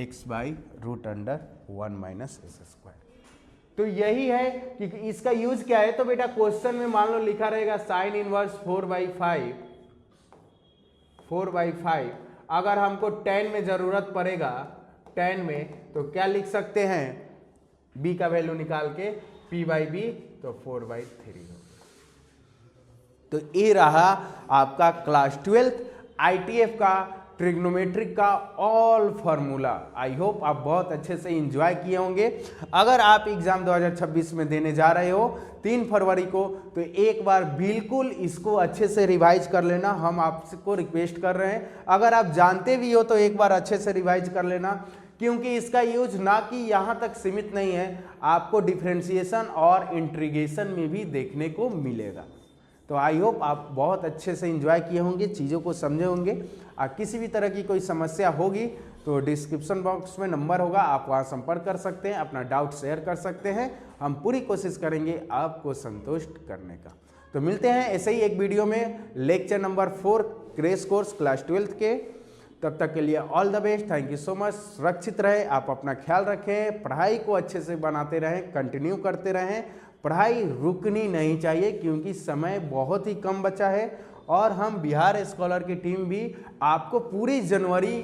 x by root under 1 minus S square. तो यही है कि इसका यूज क्या है, तो बेटा क्वेश्चन में मान लो लिखा रहेगा साइन इनवर्स 4/5, अगर हमको 10 में जरूरत पड़ेगा 10 में, तो क्या लिख सकते हैं b का वैल्यू निकाल के p/b, तो 4/3 हो गया। तो ये रहा आपका क्लास 12th ITF का, ट्रिग्नोमेट्रिक का ऑल फार्मूला। आई होप आप बहुत अच्छे से एंजॉय किए होंगे। अगर आप एग्जाम 2026 में देने जा रहे हो 3 फरवरी को, तो एक बार बिल्कुल इसको अच्छे से रिवाइज कर लेना, हम आपको रिक्वेस्ट कर रहे हैं। अगर आप जानते भी हो तो एक बार अच्छे से रिवाइज कर लेना, क्योंकि इसका यूज ना कि यहाँ तक सीमित नहीं है, आपको डिफ्रेंशिएशन और इंटीग्रेशन में भी देखने को मिलेगा। तो आई होप आप बहुत अच्छे से एंजॉय किए होंगे, चीज़ों को समझे होंगे। किसी भी तरह की कोई समस्या होगी तो डिस्क्रिप्शन बॉक्स में नंबर होगा, आप वहाँ संपर्क कर सकते हैं, अपना डाउट शेयर कर सकते हैं। हम पूरी कोशिश करेंगे आपको संतुष्ट करने का। तो मिलते हैं ऐसे ही एक वीडियो में lecture number 4 crash course class 12 के। तब तक के लिए all the best, thank you so much. सुरक्षित रहे, आप अपना ख्याल रखें, पढ़ाई को अच्छे से बनाते रहें, कंटिन्यू करते रहें। पढ़ाई रुकनी नहीं चाहिए, क्योंकि समय बहुत ही कम बचा है और हम बिहार स्कॉलर की टीम भी आपको पूरी जनवरी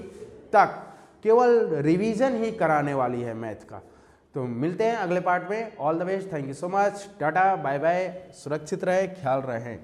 तक केवल रिवीजन ही कराने वाली है मैथ का। तो मिलते हैं अगले पार्ट में। All the best, thank you so much, tata bye bye, सुरक्षित रहे, ख्याल रहें।